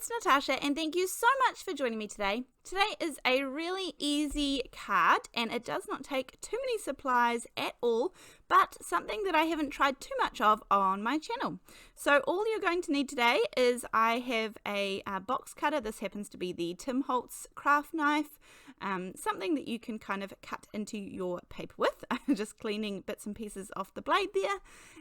it's Natasha and thank you so much for joining me today. Today is a really easy card and it does not take too many supplies at all, but something that I haven't tried too much of on my channel. So all you're going to need today is I have a box cutter. This happens to be the Tim Holtz craft knife, something that you can kind of cut into your paper with. I'm just cleaning bits and pieces off the blade there.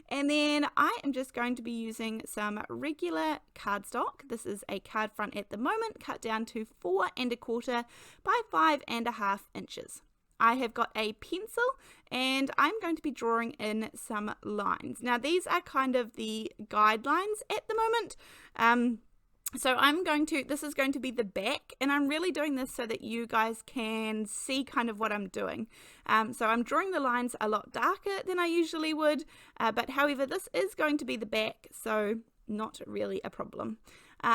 And then I am just going to be using some regular cardstock. This is a card front at the moment, cut down to 4 1/4 by 5 1/2 inches. I have got a pencil and I'm going to be drawing in some lines. Now these are kind of the guidelines at the moment. So this is going to be the back, and I'm really doing this so that you guys can see kind of what I'm doing. So I'm drawing the lines a lot darker than I usually would, but however, this is going to be the back, so not really a problem.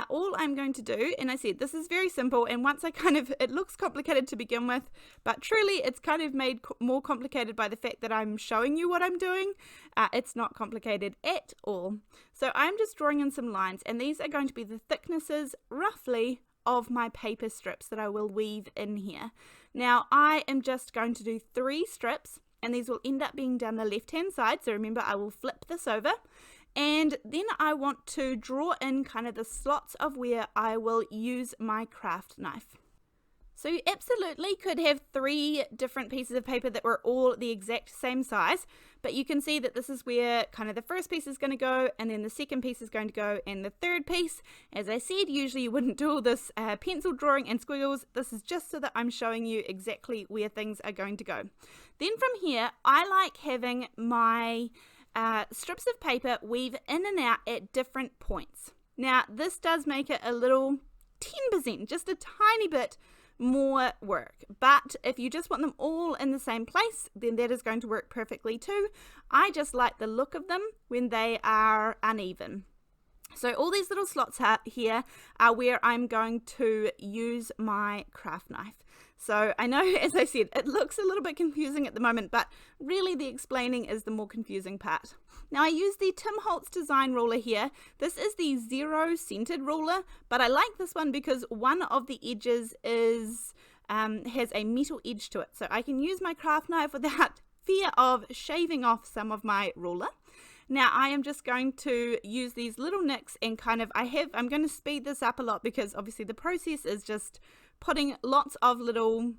All I'm going to do, and I said this is very simple, and once it looks complicated to begin with, but truly it's kind of made more complicated by the fact that I'm showing you what I'm doing. It's not complicated at all. So I'm just drawing in some lines, and these are going to be the thicknesses roughly of my paper strips that I will weave in here. Now I am just going to do 3 strips, and these will end up being down the left hand side, so remember I will flip this over. And then I want to draw in kind of the slots of where I will use my craft knife. So you absolutely could have 3 different pieces of paper that were all the exact same size, but you can see that this is where kind of the first piece is going to go, and then the second piece is going to go, and the third piece. As I said, usually you wouldn't do all this pencil drawing and squiggles. This is just so that I'm showing you exactly where things are going to go. Then from here, I like having my strips of paper weave in and out at different points. Now this does make it a little 10%, just a tiny bit more work, but if you just want them all in the same place, then that is going to work perfectly too. I just like the look of them when they are uneven. So all these little slots here are where I'm going to use my craft knife. So I know, as I said, it looks a little bit confusing at the moment, but really the explaining is the more confusing part. Now I use the Tim Holtz design ruler here. This is the 0 centered ruler, but I like this one because one of the edges has a metal edge to it. So I can use my craft knife without fear of shaving off some of my ruler. Now I am just going to use these little nicks and I'm going to speed this up a lot because obviously the process is just putting lots of little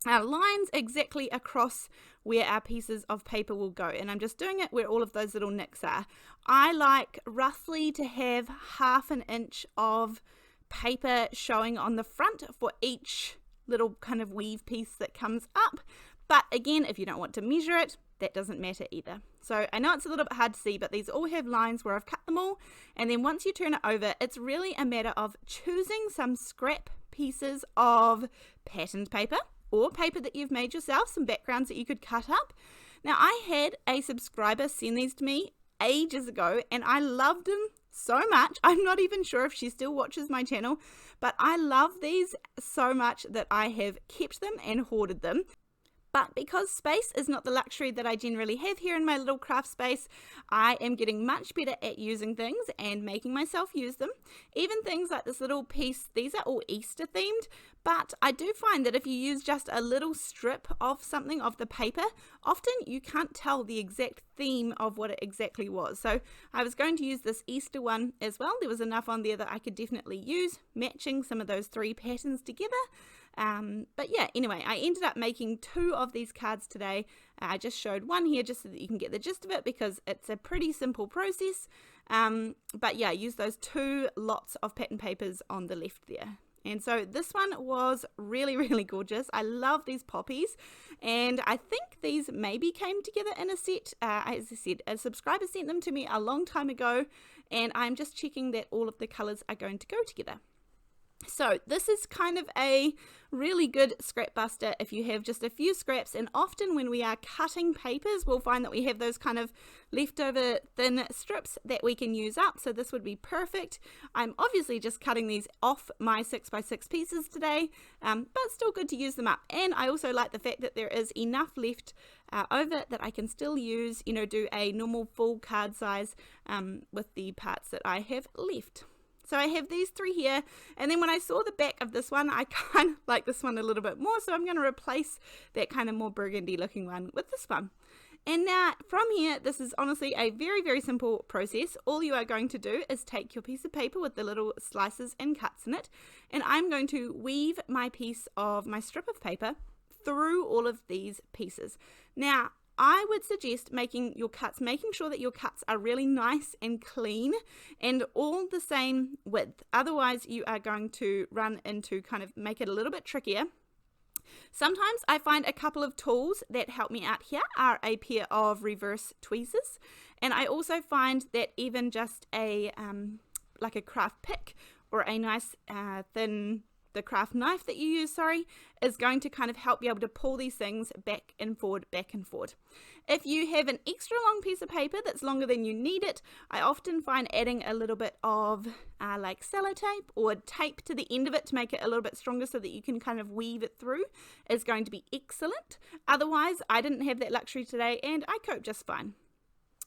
lines exactly across where our pieces of paper will go, and I'm just doing it where all of those little nicks are. I like roughly to have 1/2 inch of paper showing on the front for each little kind of weave piece that comes up, but again, if you don't want to measure it, that doesn't matter either. So I know it's a little bit hard to see, but these all have lines where I've cut them all, and then once you turn it over, it's really a matter of choosing some scrap pieces of patterned paper or paper that you've made yourself, some backgrounds that you could cut up. Now I had a subscriber send these to me ages ago and I loved them so much. I'm not even sure if she still watches my channel, but I love these so much that I have kept them and hoarded them. But because space is not the luxury that I generally have here in my little craft space, I am getting much better at using things and making myself use them. Even things like this little piece, these are all Easter themed, but I do find that if you use just a little strip of something of the paper, often you can't tell the exact theme of what it exactly was. So I was going to use this Easter one as well. There was enough on there that I could definitely use, matching some of those 3 patterns together. But yeah, anyway, I ended up making 2 of these cards today. I just showed one here just so that you can get the gist of it because it's a pretty simple process. But yeah, use those 2 lots of pattern papers on the left there. And so this one was really, really gorgeous. I love these poppies, and I think these maybe came together in a set. As I said, a subscriber sent them to me a long time ago, and I'm just checking that all of the colors are going to go together. So this is kind of a really good scrap buster if you have just a few scraps, and often when we are cutting papers we'll find that we have those kind of leftover thin strips that we can use up, so this would be perfect. I'm obviously just cutting these off my 6x6 pieces today, but still good to use them up. And I also like the fact that there is enough left over that I can still use, do a normal full card size with the parts that I have left. So I have these 3 here, and then when I saw the back of this one, I kind of like this one a little bit more, so I'm going to replace that kind of more burgundy looking one with this one. And now from here, this is honestly a very, very simple process. All you are going to do is take your piece of paper with the little slices and cuts in it, and I'm going to weave my strip of paper through all of these pieces. Now, I would suggest making sure that your cuts are really nice and clean and all the same width. Otherwise, you are going to run into kind of make it a little bit trickier. Sometimes I find a couple of tools that help me out here are a pair of reverse tweezers, and I also find that even just like a craft pick or a nice the craft knife that you use, is going to kind of help you able to pull these things back and forward. If you have an extra long piece of paper that's longer than you need it, I often find adding a little bit of like sellotape or tape to the end of it to make it a little bit stronger so that you can kind of weave it through is going to be excellent. Otherwise, I didn't have that luxury today and I coped just fine.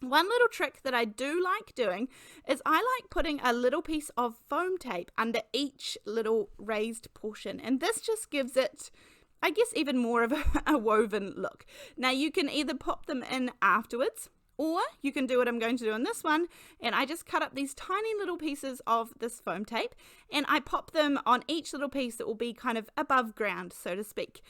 One little trick that I do like doing is I like putting a little piece of foam tape under each little raised portion, and this just gives it, I guess, even more of a woven look. Now you can either pop them in afterwards, or you can do what I'm going to do on this one, and I just cut up these tiny little pieces of this foam tape and I pop them on each little piece that will be kind of above ground, so to speak.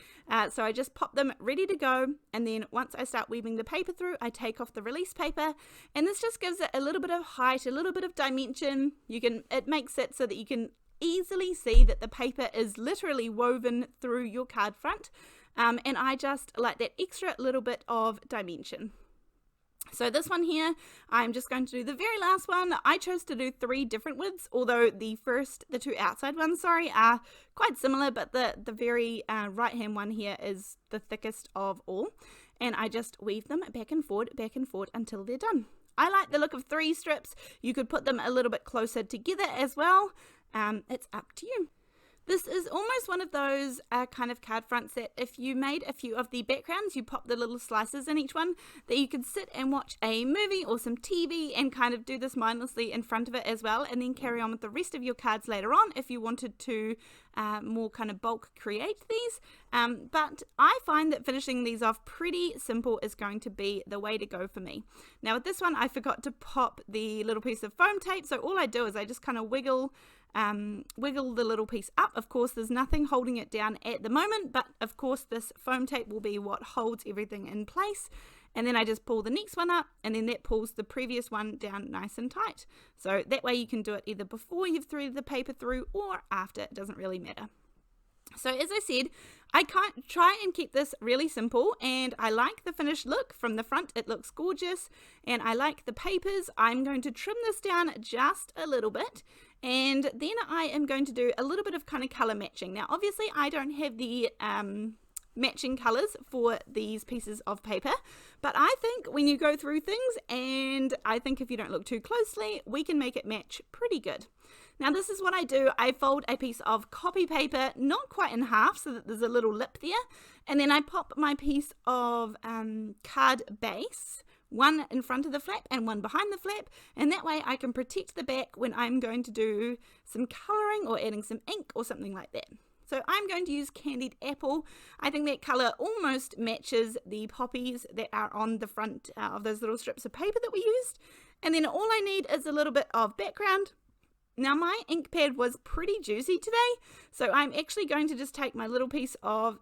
So I just pop them ready to go, and then once I start weaving the paper through, I take off the release paper, and this just gives it a little bit of height, a little bit of dimension. It makes it so that you can easily see that the paper is literally woven through your card front, and I just like that extra little bit of dimension. So this one here, I'm just going to do the very last one. I chose to do 3 different widths, although the 2 outside ones, are quite similar, but the very right hand one here is the thickest of all. And I just weave them back and forward until they're done. I like the look of 3 strips. You could put them a little bit closer together as well. It's up to you. This is almost one of those kind of card fronts that if you made a few of the backgrounds, you pop the little slices in each one, that you could sit and watch a movie or some TV and kind of do this mindlessly in front of it as well, and then carry on with the rest of your cards later on if you wanted to more kind of bulk create these. But I find that finishing these off pretty simple is going to be the way to go for me. Now with this one, I forgot to pop the little piece of foam tape, so all I do is I just kind of wiggle the little piece up. Of course, there's nothing holding it down at the moment, but of course this foam tape will be what holds everything in place. And then I just pull the next one up, and then that pulls the previous one down nice and tight. So that way you can do it either before you've threaded the paper through or after, it doesn't really matter. So as I said, I can't try and keep this really simple, and I like the finished look. From the front it looks gorgeous, and I like the papers. I'm going to trim this down just a little bit, and then I am going to do a little bit of kind of color matching. Now obviously I don't have the matching colors for these pieces of paper, but I think when you go through things, and I think if you don't look too closely, we can make it match pretty good. Now this is what I do. I fold a piece of copy paper, not quite in half, so that there's a little lip there, and then I pop my piece of card base, one in front of the flap and one behind the flap, and that way I can protect the back when I'm going to do some colouring or adding some ink or something like that. So I'm going to use Candied Apple. I think that colour almost matches the poppies that are on the front of those little strips of paper that we used. And then all I need is a little bit of background. Now my ink pad was pretty juicy today, so I'm actually going to just take my little piece of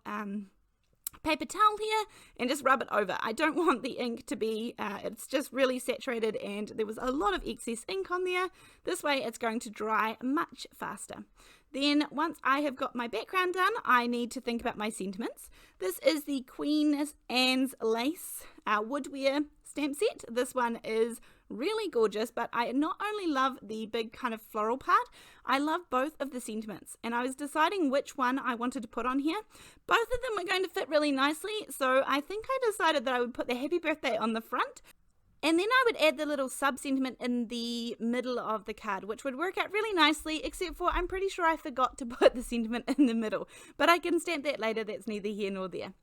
paper towel here and just rub it over. I don't want the ink to be, it's just really saturated and there was a lot of excess ink on there. This way it's going to dry much faster. Then once I have got my background done, I need to think about my sentiments. This is the Queen Anne's Lace Woodware stamp set. This one is really gorgeous, but I not only love the big kind of floral part, I love both of the sentiments, and I was deciding which one I wanted to put on here. Both of them were going to fit really nicely, so I think I decided that I would put the happy birthday on the front, and then I would add the little sub-sentiment in the middle of the card, which would work out really nicely, except for I'm pretty sure I forgot to put the sentiment in the middle, but I can stamp that later. That's neither here nor there.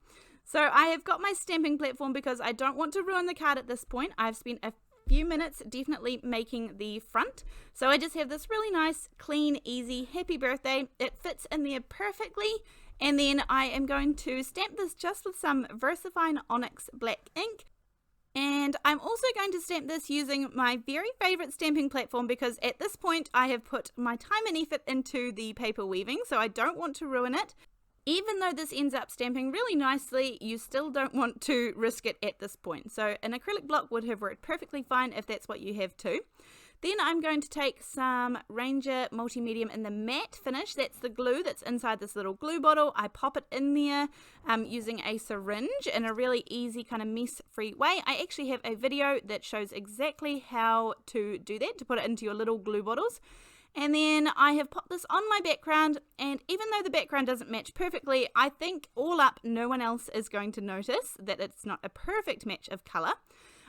So I have got my stamping platform because I don't want to ruin the card at this point. I've spent a few minutes definitely making the front. So I just have this really nice, clean, easy, happy birthday. It fits in there perfectly. And then I am going to stamp this just with some VersaFine Onyx black ink. And I'm also going to stamp this using my very favorite stamping platform, because at this point I have put my time and effort into the paper weaving, so I don't want to ruin it. Even though this ends up stamping really nicely, you still don't want to risk it at this point. So an acrylic block would have worked perfectly fine if that's what you have too. Then I'm going to take some Ranger Multimedium in the matte finish. That's the glue that's inside this little glue bottle. I pop it in there using a syringe in a really easy kind of mess-free way. I actually have a video that shows exactly how to do that, to put it into your little glue bottles. And then I have popped this on my background, and even though the background doesn't match perfectly, I think all up no one else is going to notice that it's not a perfect match of colour.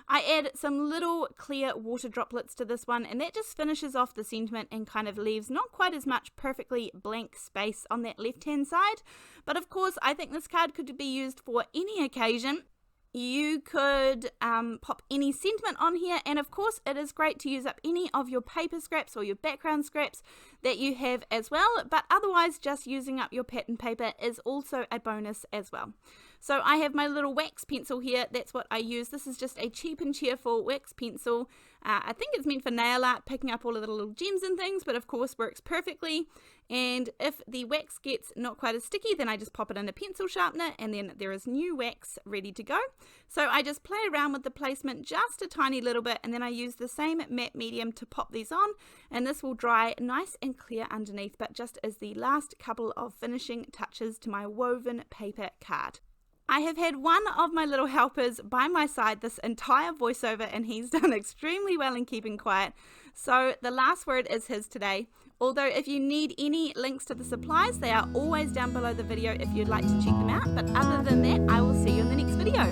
I add some little clear water droplets to this one, and that just finishes off the sentiment and kind of leaves not quite as much perfectly blank space on that left hand side. But of course I think this card could be used for any occasion. You could pop any sentiment on here, and of course it is great to use up any of your paper scraps or your background scraps that you have as well, but otherwise just using up your pattern paper is also a bonus as well. So I have my little wax pencil here. That's what I use. This is just a cheap and cheerful wax pencil. I think it's meant for nail art, picking up all of the little gems and things, but of course works perfectly. And if the wax gets not quite as sticky, then I just pop it in a pencil sharpener, and then there is new wax ready to go. So I just play around with the placement just a tiny little bit, and then I use the same matte medium to pop these on, and this will dry nice and clear underneath, but just as the last couple of finishing touches to my woven paper card. I have had one of my little helpers by my side this entire voiceover, and he's done extremely well in keeping quiet. So the last word is his today. Although if you need any links to the supplies, they are always down below the video if you'd like to check them out. But other than that, I will see you in the next video.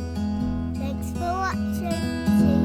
Thanks for watching.